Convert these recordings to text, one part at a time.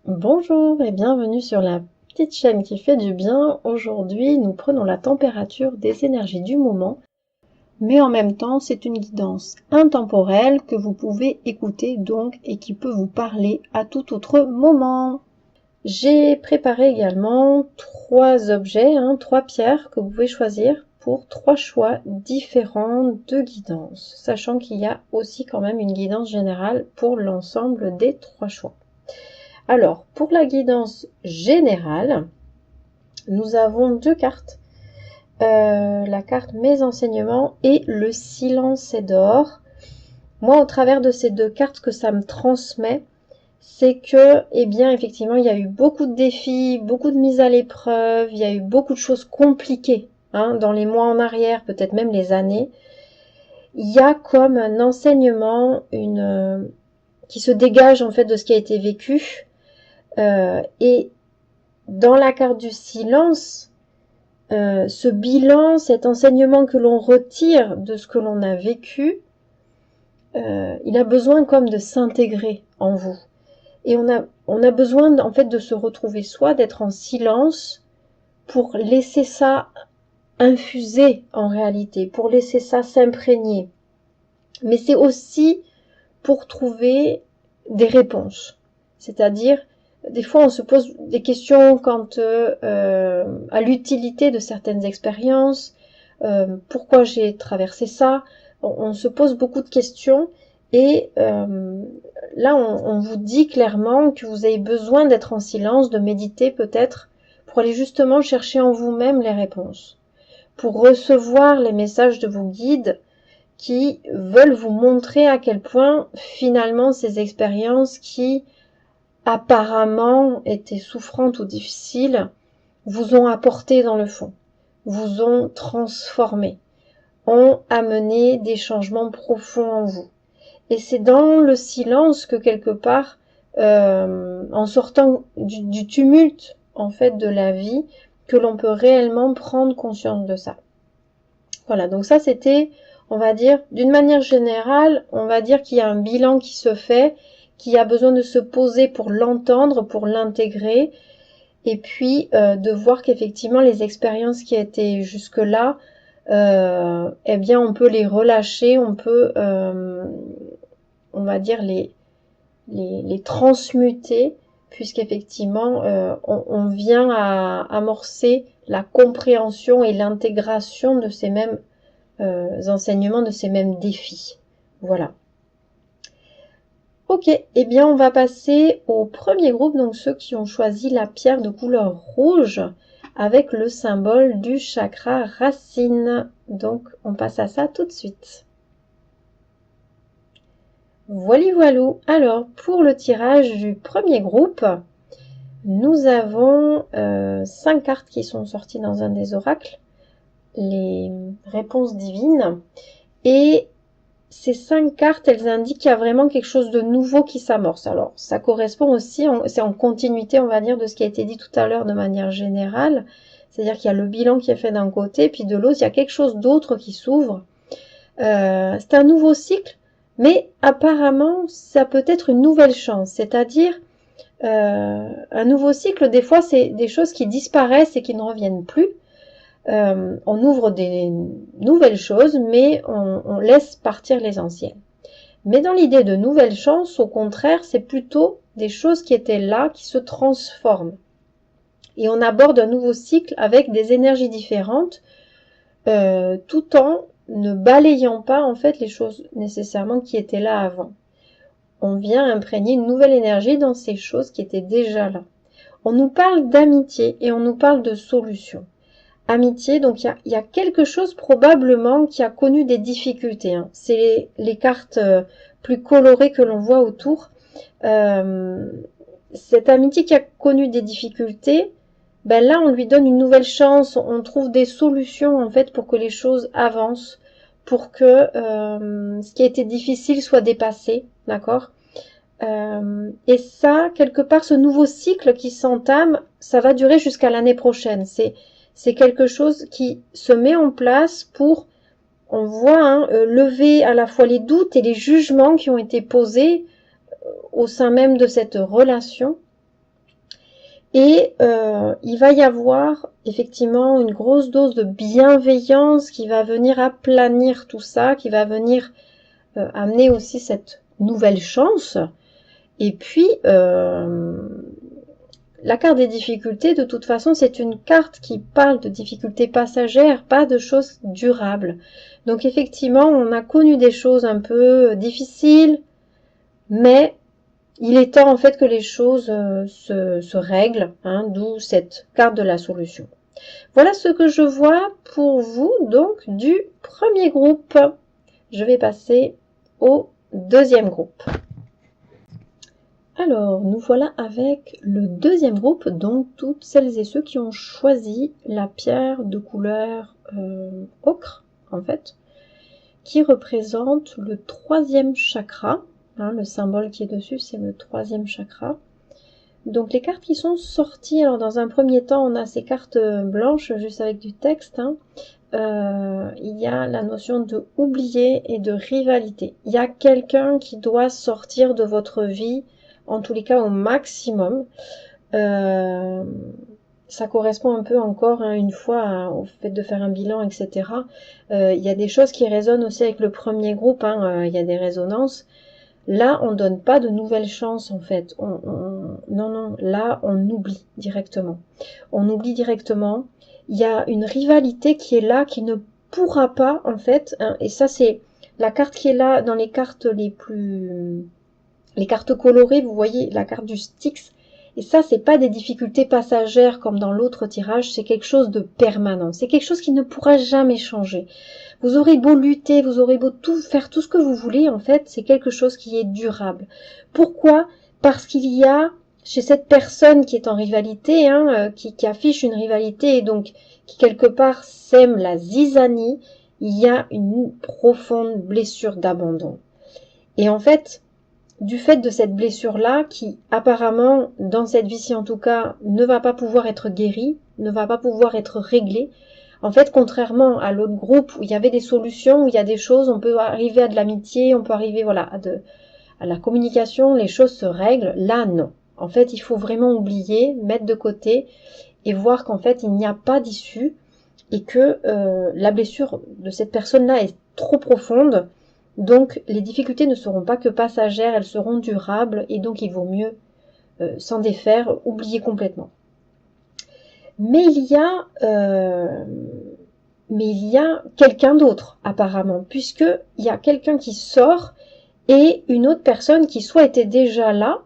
Bonjour et bienvenue sur la petite chaîne qui fait du bien. Aujourd'hui, nous prenons la température des énergies du moment, mais en même temps, c'est une guidance intemporelle que vous pouvez écouter donc et qui peut vous parler à tout autre moment. J'ai préparé également 3 objets, 3 pierres que vous pouvez choisir pour 3 choix différents de guidance, sachant qu'il y a aussi quand même une guidance générale pour l'ensemble des 3 choix. Alors, pour la guidance générale, nous avons 2 cartes. La carte Mes enseignements et le silence est d'or. Moi, au travers de ces 2 cartes, ce que ça me transmet, c'est que, eh bien, effectivement, il y a eu beaucoup de défis, beaucoup de mises à l'épreuve, il y a eu beaucoup de choses compliquées, dans les mois en arrière, peut-être même les années. Il y a comme un enseignement, qui se dégage en fait de ce qui a été vécu. Et dans la carte du silence, ce bilan, cet enseignement que l'on retire de ce que l'on a vécu, il a besoin comme de s'intégrer en vous. Et on a besoin en fait de se retrouver soi, d'être en silence pour laisser ça infuser en réalité, pour laisser ça s'imprégner. Mais c'est aussi pour trouver des réponses. C'est-à-dire, des fois on se pose des questions quant à l'utilité de certaines expériences, pourquoi j'ai traversé ça, on se pose beaucoup de questions et là on vous dit clairement que vous avez besoin d'être en silence, de méditer peut-être, pour aller justement chercher en vous-même les réponses, pour recevoir les messages de vos guides qui veulent vous montrer à quel point finalement ces expériences qui apparemment étaient souffrantes ou difficiles vous ont apporté dans le fond, vous ont transformé, ont amené des changements profonds en vous. Et c'est dans le silence que quelque part, en sortant du tumulte en fait de la vie, que l'on peut réellement prendre conscience de ça. Voilà, donc ça c'était, on va dire, d'une manière générale, on va dire qu'il y a un bilan qui se fait, qui a besoin de se poser pour l'entendre, pour l'intégrer, et puis de voir qu'effectivement les expériences qui étaient jusque-là, eh bien on peut les relâcher, on peut, on va dire, les transmuter, puisqu'effectivement on vient à amorcer la compréhension et l'intégration de ces mêmes enseignements, de ces mêmes défis. Voilà. Ok, eh bien on va passer au premier groupe, donc ceux qui ont choisi la pierre de couleur rouge avec le symbole du chakra racine. Donc on passe à ça tout de suite. Voilà, voilou. Alors pour le tirage du premier groupe, nous avons 5 cartes qui sont sorties dans un des oracles, les réponses divines, et ces 5 cartes, elles indiquent qu'il y a vraiment quelque chose de nouveau qui s'amorce. Alors, ça correspond aussi, c'est en continuité, on va dire, de ce qui a été dit tout à l'heure de manière générale. C'est-à-dire qu'il y a le bilan qui est fait d'un côté, puis de l'autre, il y a quelque chose d'autre qui s'ouvre. C'est un nouveau cycle, mais apparemment, ça peut être une nouvelle chance. C'est-à-dire, un nouveau cycle, des fois, c'est des choses qui disparaissent et qui ne reviennent plus. On ouvre des nouvelles choses, mais on laisse partir les anciennes. Mais dans l'idée de nouvelles chances, au contraire, c'est plutôt des choses qui étaient là, qui se transforment. Et on aborde un nouveau cycle avec des énergies différentes, tout en ne balayant pas en fait les choses nécessairement qui étaient là avant. On vient imprégner une nouvelle énergie dans ces choses qui étaient déjà là. On nous parle d'amitié et on nous parle de solution. Amitié, donc il y a quelque chose probablement qui a connu des difficultés. C'est les cartes plus colorées que l'on voit autour. Cette amitié qui a connu des difficultés, ben là on lui donne une nouvelle chance, on trouve des solutions en fait pour que les choses avancent, pour que ce qui a été difficile soit dépassé, d'accord. Et ça, quelque part, ce nouveau cycle qui s'entame, ça va durer jusqu'à l'année prochaine. C'est quelque chose qui se met en place pour, on voit, lever à la fois les doutes et les jugements qui ont été posés au sein même de cette relation. Et il va y avoir effectivement une grosse dose de bienveillance qui va venir aplanir tout ça, qui va venir amener aussi cette nouvelle chance. Et puis, la carte des difficultés, de toute façon, c'est une carte qui parle de difficultés passagères, pas de choses durables. Donc effectivement, on a connu des choses un peu difficiles, mais il est temps en fait que les choses se règlent, hein, d'où cette carte de la solution. Voilà ce que je vois pour vous, donc, du premier groupe. Je vais passer au deuxième groupe. Alors, nous voilà avec le deuxième groupe, donc toutes celles et ceux qui ont choisi la pierre de couleur ocre, en fait, qui représente le troisième chakra. Hein, le symbole qui est dessus, c'est le troisième chakra. Donc les cartes qui sont sorties, alors dans un premier temps, on a ces cartes blanches, juste avec du texte. Hein. Il y a la notion de oublier et de rivalité. Il y a quelqu'un qui doit sortir de votre vie, en tous les cas au maximum. Ça correspond un peu encore, hein, une fois, au fait de faire un bilan, etc. Il y a des choses qui résonnent aussi avec le premier groupe, hein, il y a des résonances. Là, on donne pas de nouvelles chances, en fait. Non, là, on oublie directement. On oublie directement. Il y a une rivalité qui est là, qui ne pourra pas, en fait, hein, et ça, c'est la carte qui est là dans les cartes les cartes colorées, vous voyez, la carte du Styx. Et ça, c'est pas des difficultés passagères comme dans l'autre tirage, c'est quelque chose de permanent. C'est quelque chose qui ne pourra jamais changer. Vous aurez beau lutter, vous aurez beau faire tout ce que vous voulez, en fait, c'est quelque chose qui est durable. Pourquoi? Parce qu'il y a, chez cette personne qui est en rivalité, hein, qui affiche une rivalité et donc qui quelque part sème la zizanie, il y a une profonde blessure d'abandon. Et en fait, du fait de cette blessure-là, qui apparemment, dans cette vie-ci en tout cas, ne va pas pouvoir être guérie, ne va pas pouvoir être réglée, en fait, contrairement à l'autre groupe où il y avait des solutions, où il y a des choses, on peut arriver à de l'amitié, on peut arriver voilà, à la communication, les choses se règlent, là non. En fait, il faut vraiment oublier, mettre de côté et voir qu'en fait, il n'y a pas d'issue et que la blessure de cette personne-là est trop profonde. Donc, les difficultés ne seront pas que passagères, elles seront durables et donc il vaut mieux s'en défaire, oublier complètement. Mais il y a quelqu'un d'autre apparemment, puisque il y a quelqu'un qui sort et une autre personne qui soit était déjà là,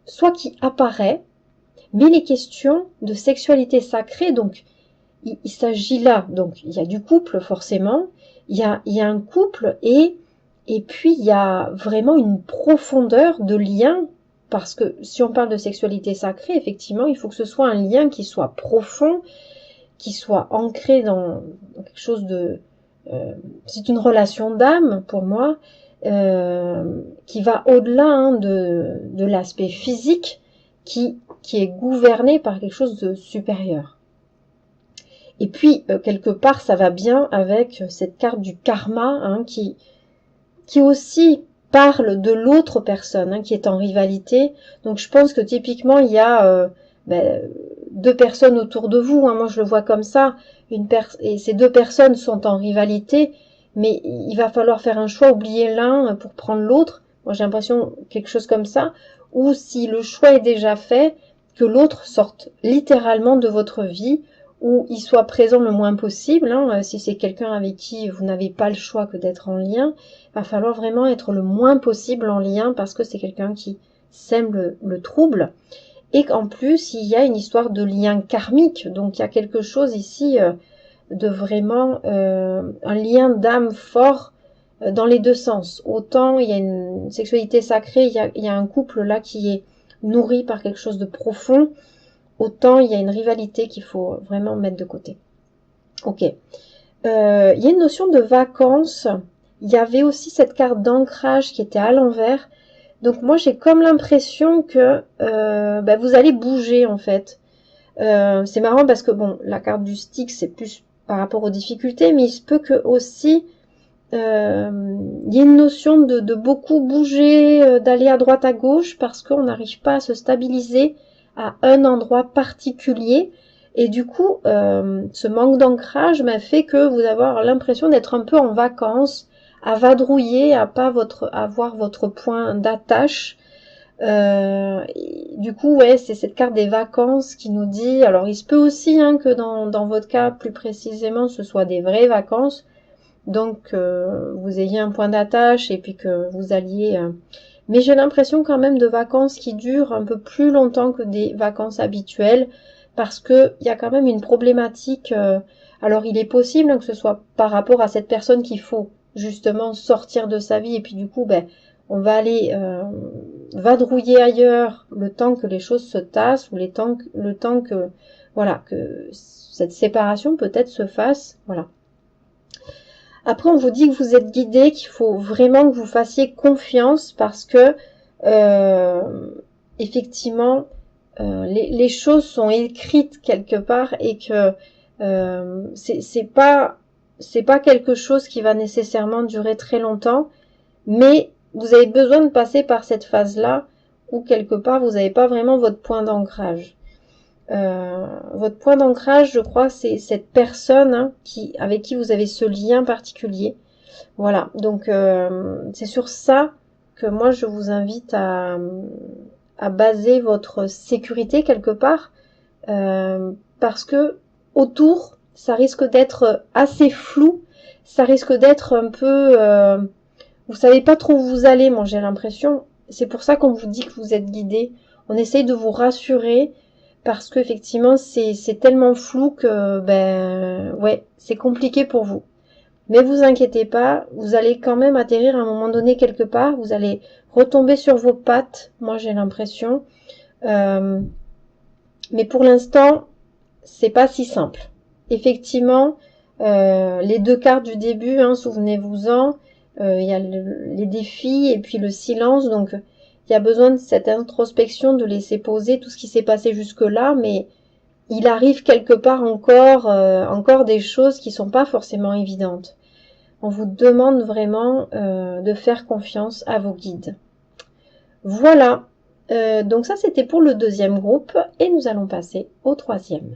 soit qui apparaît. Mais il est question de sexualité sacrée, donc il s'agit là, donc il y a du couple forcément, il y a un couple et puis il y a vraiment une profondeur de lien, parce que si on parle de sexualité sacrée, effectivement, il faut que ce soit un lien qui soit profond, qui soit ancré dans quelque chose de... c'est une relation d'âme pour moi, qui va au-delà, hein, de l'aspect physique, qui est gouverné par quelque chose de supérieur. Et puis, quelque part, ça va bien avec cette carte du karma, hein, qui aussi parle de l'autre personne, hein, qui est en rivalité. Donc, je pense que typiquement, il y a deux personnes autour de vous. Hein, moi, je le vois comme ça. Et ces deux personnes sont en rivalité, mais il va falloir faire un choix, oublier l'un pour prendre l'autre. Moi, j'ai l'impression quelque chose comme ça. Ou si le choix est déjà fait, que l'autre sorte littéralement de votre vie, ou il soit présent le moins possible, hein, si c'est quelqu'un avec qui vous n'avez pas le choix que d'être en lien, il va falloir vraiment être le moins possible en lien parce que c'est quelqu'un qui sème le trouble. Et qu'en plus, il y a une histoire de lien karmique, donc il y a quelque chose ici de vraiment un lien d'âme fort dans les deux sens. Autant il y a une sexualité sacrée, il y a un couple là qui est nourri par quelque chose de profond, autant il y a une rivalité qu'il faut vraiment mettre de côté. Ok. Il y a une notion de vacances. Il y avait aussi cette carte d'ancrage qui était à l'envers. Donc moi j'ai comme l'impression que vous allez bouger en fait. C'est marrant parce que bon, la carte du Styx c'est plus par rapport aux difficultés, mais il se peut que aussi il y ait une notion de beaucoup bouger, d'aller à droite à gauche parce qu'on n'arrive pas à se stabiliser, à un endroit particulier. Et du coup, ce manque d'ancrage m'a fait que vous avez l'impression d'être un peu en vacances, à vadrouiller, à pas avoir votre point d'attache. Du coup, ouais, c'est cette carte des vacances qui nous dit, alors il se peut aussi hein, que dans votre cas, plus précisément, ce soit des vraies vacances, donc vous ayez un point d'attache et puis que vous alliez... mais j'ai l'impression quand même de vacances qui durent un peu plus longtemps que des vacances habituelles, parce que il y a quand même une problématique. Alors il est possible que ce soit par rapport à cette personne qu'il faut justement sortir de sa vie, et puis du coup, ben, on va aller vadrouiller ailleurs le temps que les choses se tassent, ou le temps que voilà, que cette séparation peut-être se fasse, voilà. Après, on vous dit que vous êtes guidé, qu'il faut vraiment que vous fassiez confiance parce que, effectivement, les choses sont écrites quelque part et que c'est pas quelque chose qui va nécessairement durer très longtemps, mais vous avez besoin de passer par cette phase-là où quelque part vous n'avez pas vraiment votre point d'ancrage. Votre point d'ancrage, je crois, c'est cette personne hein, avec qui vous avez ce lien particulier. Voilà, donc c'est sur ça que moi je vous invite à baser votre sécurité quelque part, parce que autour, ça risque d'être assez flou, ça risque d'être un peu... vous savez pas trop où vous allez, moi j'ai l'impression. C'est pour ça qu'on vous dit que vous êtes guidé. On essaye de vous rassurer, parce qu'effectivement c'est tellement flou que ben ouais, c'est compliqué pour vous. Mais vous inquiétez pas, vous allez quand même atterrir à un moment donné quelque part, vous allez retomber sur vos pattes, moi j'ai l'impression. Euh, mais pour l'instant, c'est pas si simple. Effectivement, les deux cartes du début, hein, souvenez-vous-en, il y a les défis et puis le silence, donc il y a besoin de cette introspection, de laisser poser tout ce qui s'est passé jusque-là, mais il arrive quelque part encore des choses qui sont pas forcément évidentes. On vous demande vraiment de faire confiance à vos guides. Voilà, donc ça c'était pour le deuxième groupe et nous allons passer au troisième.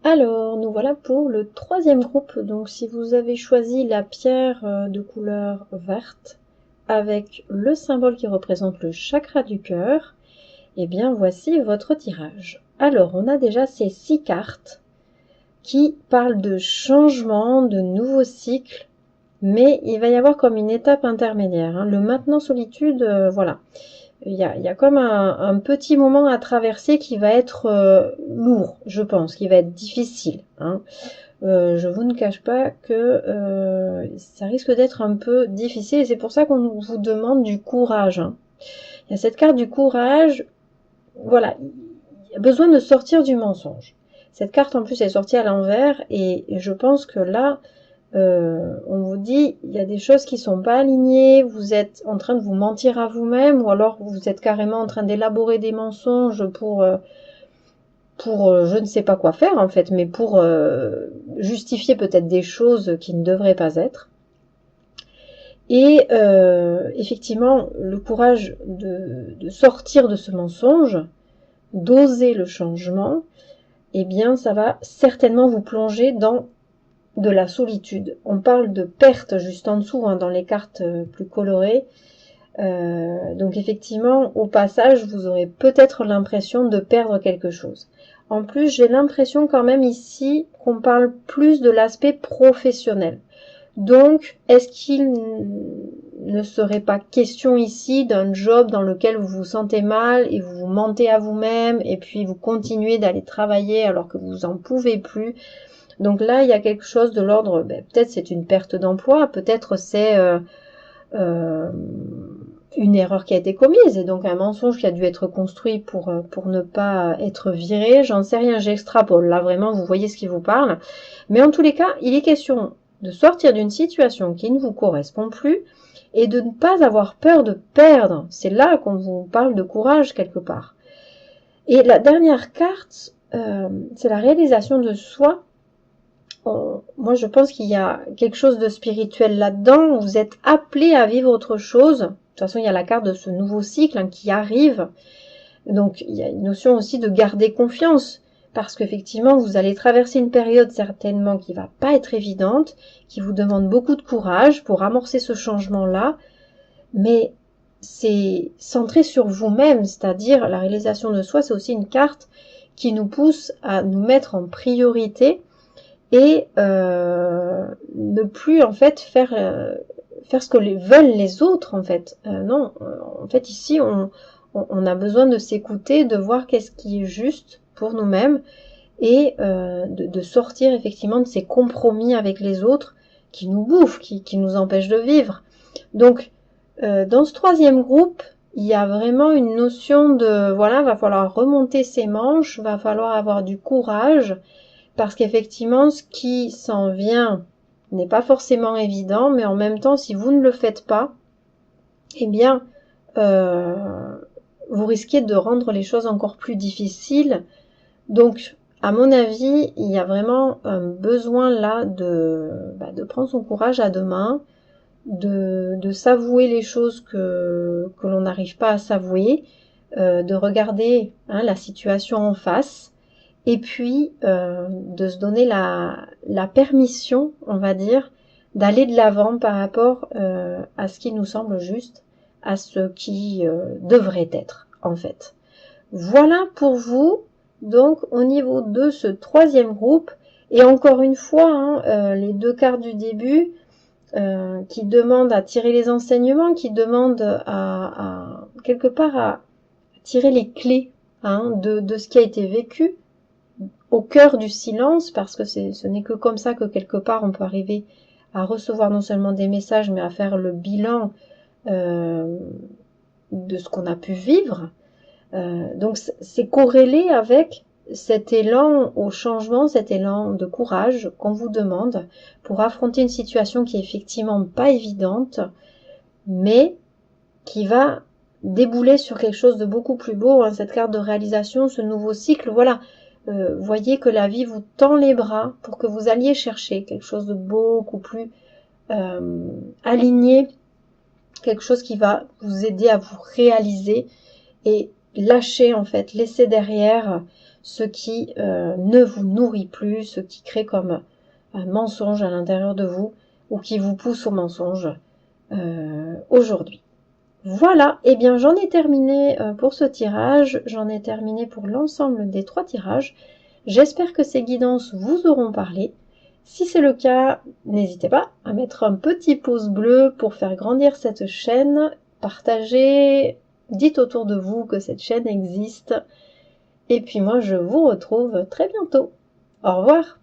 Alors, nous voilà pour le troisième groupe. Donc si vous avez choisi la pierre de couleur verte avec le symbole qui représente le chakra du cœur, eh bien voici votre tirage. Alors, on a déjà ces 6 cartes qui parle de changement, de nouveaux cycles, mais il va y avoir comme une étape intermédiaire. Hein. Le maintenant solitude, voilà. Il y a comme un petit moment à traverser qui va être lourd, je pense, qui va être difficile. Hein. Je vous ne cache pas que ça risque d'être un peu difficile et c'est pour ça qu'on vous demande du courage. Hein. Il y a cette carte du courage, voilà, il y a besoin de sortir du mensonge. Cette carte en plus est sortie à l'envers et je pense que là, on vous dit il y a des choses qui sont pas alignées, vous êtes en train de vous mentir à vous-même ou alors vous êtes carrément en train d'élaborer des mensonges pour je ne sais pas quoi faire en fait, mais pour justifier peut-être des choses qui ne devraient pas être. Et effectivement, le courage de sortir de ce mensonge, d'oser le changement, eh bien ça va certainement vous plonger dans de la solitude. On parle de perte juste en dessous, hein, dans les cartes plus colorées. Donc effectivement, au passage, vous aurez peut-être l'impression de perdre quelque chose. En plus, j'ai l'impression quand même ici qu'on parle plus de l'aspect professionnel. Donc, est-ce qu'il ne serait pas question ici d'un job dans lequel vous vous sentez mal et vous vous mentez à vous-même et puis vous continuez d'aller travailler alors que vous en pouvez plus? Donc là, il y a quelque chose de l'ordre, peut-être c'est une perte d'emploi, peut-être c'est une erreur qui a été commise et donc un mensonge qui a dû être construit pour ne pas être viré, j'en sais rien, j'extrapole, là vraiment vous voyez ce qui vous parle. Mais en tous les cas, il est question de sortir d'une situation qui ne vous correspond plus et de ne pas avoir peur de perdre. C'est là qu'on vous parle de courage quelque part. Et la dernière carte, c'est la réalisation de soi. Moi je pense qu'il y a quelque chose de spirituel là-dedans, vous êtes appelé à vivre autre chose, toute façon, il y a la carte de ce nouveau cycle qui arrive. Donc, il y a une notion aussi de garder confiance. Parce qu'effectivement, vous allez traverser une période certainement qui va pas être évidente, qui vous demande beaucoup de courage pour amorcer ce changement-là. Mais c'est centré sur vous-même, c'est-à-dire la réalisation de soi, c'est aussi une carte qui nous pousse à nous mettre en priorité et ne plus en fait faire ce que veulent les autres en fait. Non, en fait ici on a besoin de s'écouter, de voir qu'est-ce qui est juste pour nous-mêmes et de sortir effectivement de ces compromis avec les autres qui nous bouffent, qui nous empêchent de vivre. Donc dans ce troisième groupe, il y a vraiment une notion de, voilà, va falloir remonter ses manches, va falloir avoir du courage, parce qu'effectivement, ce qui s'en vient n'est pas forcément évident, mais en même temps, si vous ne le faites pas, eh bien, vous risquez de rendre les choses encore plus difficiles. Donc, à mon avis, il y a vraiment un besoin là de prendre son courage à deux mains, de s'avouer les choses que l'on n'arrive pas à s'avouer, de regarder la situation en face, et puis de se donner la permission, on va dire, d'aller de l'avant par rapport à ce qui nous semble juste, à ce qui devrait être, en fait. Voilà pour vous, donc, au niveau de ce troisième groupe, et encore une fois, les deux cartes du début, qui demandent à tirer les enseignements, qui demandent à quelque part à tirer les clés de ce qui a été vécu au cœur du silence, parce que ce n'est que comme ça que quelque part on peut arriver à recevoir non seulement des messages, mais à faire le bilan de ce qu'on a pu vivre. Donc c'est corrélé avec cet élan au changement, cet élan de courage qu'on vous demande pour affronter une situation qui est effectivement pas évidente, mais qui va débouler sur quelque chose de beaucoup plus beau, cette carte de réalisation, ce nouveau cycle, voilà. Voyez que la vie vous tend les bras pour que vous alliez chercher quelque chose de beaucoup plus aligné, quelque chose qui va vous aider à vous réaliser et lâcher en fait, laisser derrière ce qui ne vous nourrit plus, ce qui crée comme un mensonge à l'intérieur de vous ou qui vous pousse au mensonge aujourd'hui. Voilà, et bien j'en ai terminé pour ce tirage, j'en ai terminé pour l'ensemble des 3 tirages. J'espère que ces guidances vous auront parlé. Si c'est le cas, n'hésitez pas à mettre un petit pouce bleu pour faire grandir cette chaîne, partagez, dites autour de vous que cette chaîne existe. Et puis moi, je vous retrouve très bientôt. Au revoir.